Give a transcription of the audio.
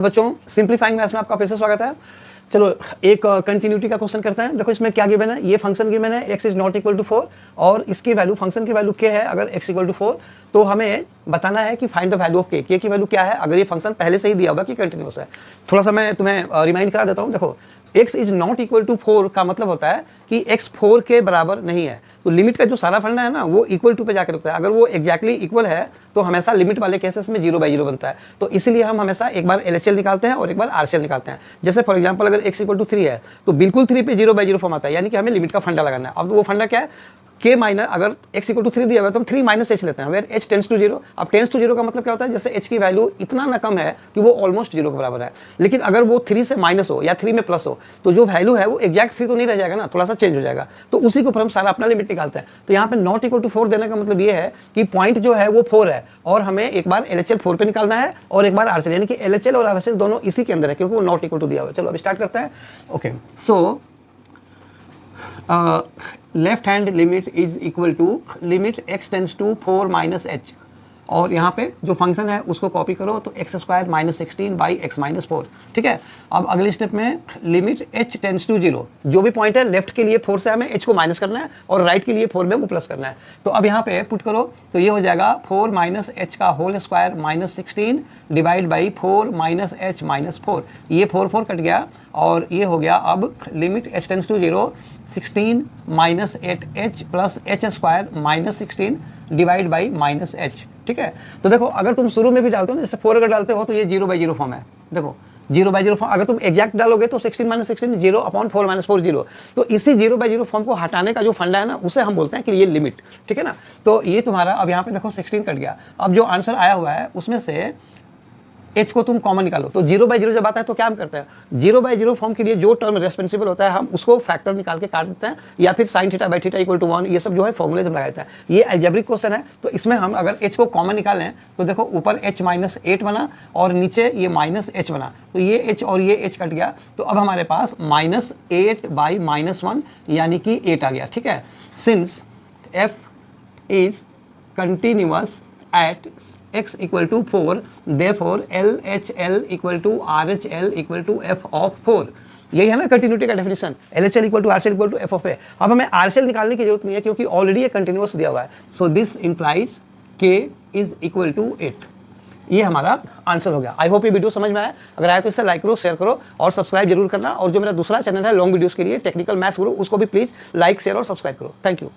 बच्चों simplifying maths में आपका फिर से स्वागत है। चलो एक कंटिन्यूटी का क्वेश्चन करते हैं। देखो इसमें क्या गिवन है, ये फंक्शन गिवन है x is not equal to 4 और इसकी वैल्यू फंक्शन की वैल्यू क्या है अगर x इक्वल टू 4, तो हमें बताना है कि find the value of k की वैल्यू क्या है अगर ये फंक्शन पहले से ही दिया होगा कि कंटिन्यूस है। थोड़ा सा मैं तुम्हें रिमाइंड करा देता हूँ। देखो x is not equal to 4 का मतलब होता है कि x 4 के बराबर नहीं है, तो लिमिट का जो सारा फंडा है ना वो इक्वल टू पे जाकर रुकता है। अगर वो एग्जैक्टली इक्वल है तो हमेशा लिमिट वाले केसेस में 0/0 बनता है, तो इसीलिए हम हमेशा एक बार LHL निकालते हैं और एक बार RCL निकालते हैं। जैसे फॉर एग्जांपल अगर x इक्वल टू 3 है तो बिल्कुल 3 पे 0/0 फॉर्म आता है, यानी कि हमें लिमिट का फंडा लगाना है। अब वो फंडा क्या है, k माइनस अगर x इक्वल टू 3 दिया हुआ है तो हम 3 माइनस h लेते हैं, वेयर h टेंड्स टू 0। अब टेंड्स टू 0 का मतलब क्या होता है, जैसे h की वैल्यू इतना ना कम है कि वो ऑलमोस्ट 0 के बराबर है, लेकिन अगर वो 3 से माइनस हो या 3 में प्लस हो तो जो वैल्यू है वो एग्जैक्ट 3 तो नहीं रह जाएगा ना, थोड़ा सा चेंज हो जाएगा। तो उसी के ऊपर हम सारा अपना लिमिट निकालते हैं। तो यहाँ पे नॉट इक्वल टू 4 देने का मतलब ये है कि पॉइंट जो है वो 4 है और हमें एक बार LHL 4 पे निकालना है और एक बार RCL, यानी कि LHL और RCL दोनों इसी के अंदर है क्योंकि वो नॉट इक्वल टू दिया हुआ है। चलो अब स्टार्ट करते हैं। Okay, so left hand limit is equal to limit x tends to 4 minus h, और यहाँ पे जो फंक्शन है उसको कॉपी करो तो x² minus 16 by x minus 4। ठीक है, अब अगले स्टेप में लिमिट h टेंड्स टू 0, जो भी पॉइंट है लेफ्ट के लिए 4 से हमें h को माइनस करना है और राइट के लिए 4 में वो प्लस करना है। तो अब यहाँ पे पुट करो तो ये हो जाएगा 4 माइनस h का whole square minus 16 divide by 4 minus h minus 4, ये 4 कट गया और ये हो गया अब limit h tends to 0 16 minus 8h plus h² minus 16 divide by minus h। ठीक है, तो देखो अगर तुम शुरू में भी डालते हो ना, जैसे 4 अगर डालते हो तो ये 0/0 फॉर्म है। देखो 0/0 फॉर्म अगर तुम एग्जैक्ट डालोगे तो 16 माइनस 16 0 अपॉन 4 माइनस 4 0। तो इसी 0/0 फॉर्म को हटाने का जो फंडा है ना उसे हम बोलते हैं कि ये लिमिट। ठीक है ना, तो ये तुम्हारा अब यहाँ पे देखो 16 कट गया। अब जो आंसर आया हुआ है उसमें से h को तुम कॉमन निकालो, तो 0/0 जब आता है तो क्या हम करते हैं, 0/0 फॉर्म के लिए जो टर्म रेस्पॉन्सिबल होता है हम उसको फैक्टर निकाल के काट देते हैं, या फिर sin theta by theta equal to 1, ये सब जो है फॉर्मूले जब लगाते हैं। ये अलजेब्रिक क्वेश्चन है, तो इसमें हम अगर h को कॉमन निकालें तो देखो ऊपर h माइनस 8 बना और नीचे ये माइनस h बना, तो ये h और ये h कट गया, तो अब हमारे पास माइनस 8 बाई माइनस 1 यानी कि 8 आ गया। ठीक है, since f is continuous at x equal to 4, therefore LHL equal to RHL equal to f of 4। यही है ना कंटिन्यूटी का definition, LHL equal to RCL equal to f of a। अब हमें RCL निकालने की जरूरत नहीं है क्योंकि ऑलरेडी ये कंटिन्यूअस दिया हुआ है। So this implies k is equal to 8। ये हमारा आंसर हो गया। आई होप ये वीडियो समझ में आया। अगर आया तो इसे लाइक करो, शेयर करो और सब्सक्राइब जरूर करना। और जो मेरा दूसरा चैनल है लॉन्ग वीडियोस के लिए टेक्निकल मैथ्स गुरु, उसको भी प्लीज लाइक शेयर और सब्सक्राइब करो। Thank you.